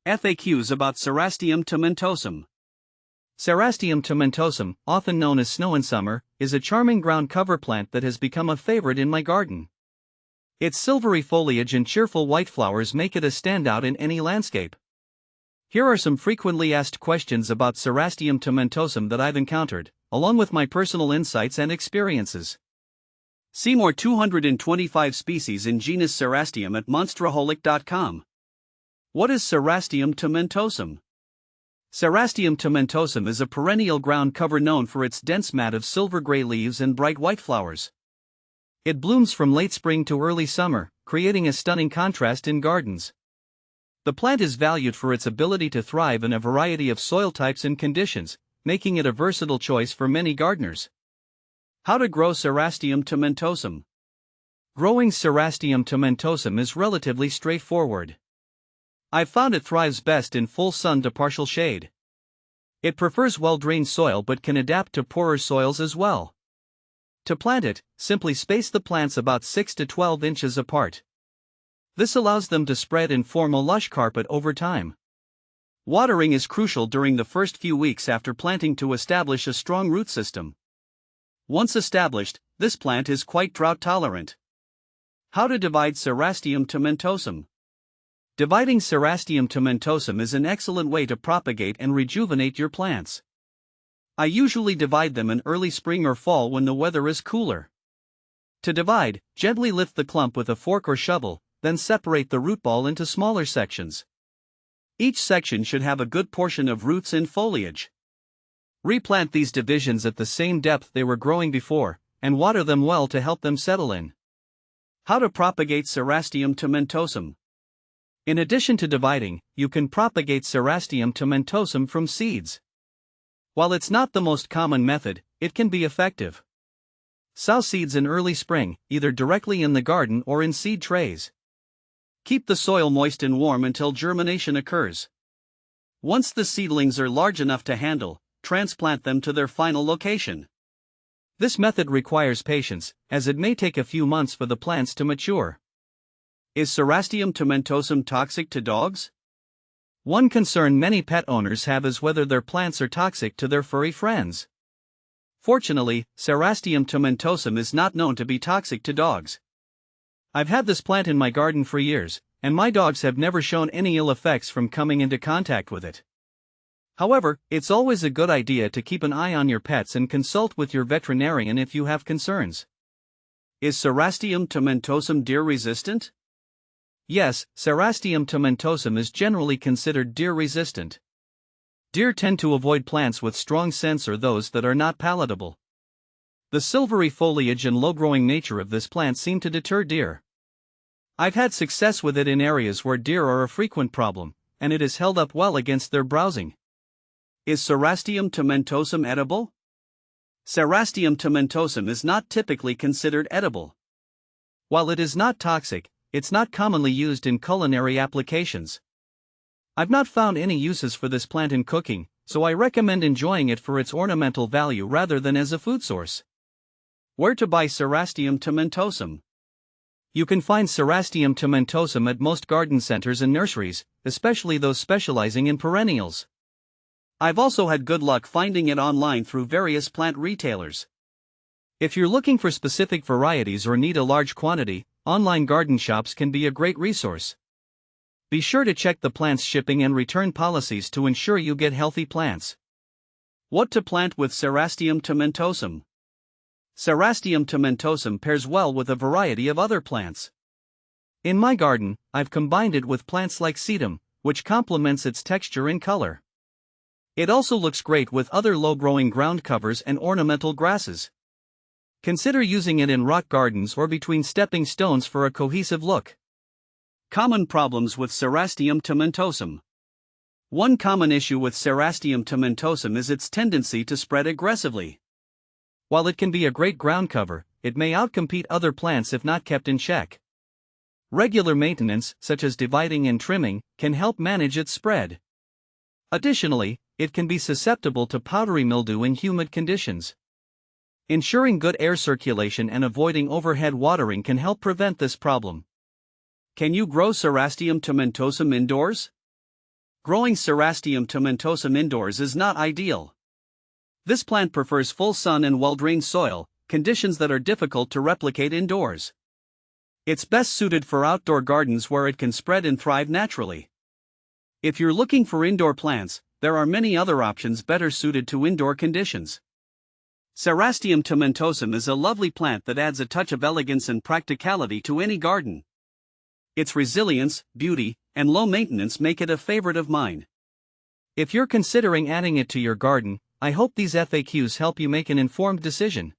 FAQs about Cerastium tomentosum. Cerastium tomentosum, often known as snow in summer, is a charming ground cover plant that has become a favorite in my garden. Its silvery foliage and cheerful white flowers make it a standout in any landscape. Here are some frequently asked questions about Cerastium tomentosum that I've encountered, along with my personal insights and experiences. See more 225 species in genus Cerastium at monsteraholic.com. What is Cerastium tomentosum? Cerastium tomentosum is a perennial ground cover known for its dense mat of silver-gray leaves and bright white flowers. It blooms from late spring to early summer, creating a stunning contrast in gardens. The plant is valued for its ability to thrive in a variety of soil types and conditions, making it a versatile choice for many gardeners. How to grow Cerastium tomentosum? Growing Cerastium tomentosum is relatively straightforward. I've found it thrives best in full sun to partial shade. It prefers well-drained soil but can adapt to poorer soils as well. To plant it, simply space the plants about 6 to 12 inches apart. This allows them to spread and form a lush carpet over time. Watering is crucial during the first few weeks after planting to establish a strong root system. Once established, this plant is quite drought tolerant. How to divide Cerastium tomentosum? Dividing Cerastium tomentosum is an excellent way to propagate and rejuvenate your plants. I usually divide them in early spring or fall when the weather is cooler. To divide, gently lift the clump with a fork or shovel, then separate the root ball into smaller sections. Each section should have a good portion of roots and foliage. Replant these divisions at the same depth they were growing before, and water them well to help them settle in. How to propagate Cerastium tomentosum? In addition to dividing, you can propagate Cerastium tomentosum from seeds. While it's not the most common method, it can be effective. Sow seeds in early spring, either directly in the garden or in seed trays. Keep the soil moist and warm until germination occurs. Once the seedlings are large enough to handle, transplant them to their final location. This method requires patience, as it may take a few months for the plants to mature. Is Cerastium tomentosum toxic to dogs? One concern many pet owners have is whether their plants are toxic to their furry friends. Fortunately, Cerastium tomentosum is not known to be toxic to dogs. I've had this plant in my garden for years, and my dogs have never shown any ill effects from coming into contact with it. However, it's always a good idea to keep an eye on your pets and consult with your veterinarian if you have concerns. Is Cerastium tomentosum deer resistant? Yes, Cerastium tomentosum is generally considered deer resistant. Deer tend to avoid plants with strong scents or those that are not palatable. The silvery foliage and low-growing nature of this plant seem to deter deer. I've had success with it in areas where deer are a frequent problem, and it has held up well against their browsing. Is Cerastium tomentosum edible? Cerastium tomentosum is not typically considered edible. While it is not toxic, it's not commonly used in culinary applications. I've not found any uses for this plant in cooking, so I recommend enjoying it for its ornamental value rather than as a food source. Where to buy Cerastium tomentosum? You can find Cerastium tomentosum at most garden centers and nurseries, especially those specializing in perennials. I've also had good luck finding it online through various plant retailers. If you're looking for specific varieties or need a large quantity, online garden shops can be a great resource. Be sure to check the plant's shipping and return policies to ensure you get healthy plants. What to plant with Cerastium tomentosum? Cerastium tomentosum pairs well with a variety of other plants. In my garden, I've combined it with plants like sedum, which complements its texture and color. It also looks great with other low-growing ground covers and ornamental grasses. Consider using it in rock gardens or between stepping stones for a cohesive look. Common problems with Cerastium tomentosum. One common issue with Cerastium tomentosum is its tendency to spread aggressively. While it can be a great ground cover, it may outcompete other plants if not kept in check. Regular maintenance, such as dividing and trimming, can help manage its spread. Additionally, it can be susceptible to powdery mildew in humid conditions. Ensuring good air circulation and avoiding overhead watering can help prevent this problem. Can you grow Cerastium tomentosum indoors? growing Cerastium tomentosum indoors is not ideal. This plant prefers full sun and well-drained soil, conditions that are difficult to replicate indoors. It's best suited for outdoor gardens where it can spread and thrive naturally. If you're looking for indoor plants, there are many other options better suited to indoor conditions. Cerastium tomentosum is a lovely plant that adds a touch of elegance and practicality to any garden. Its resilience, beauty, and low maintenance make it a favorite of mine. If you're considering adding it to your garden, I hope these FAQs help you make an informed decision.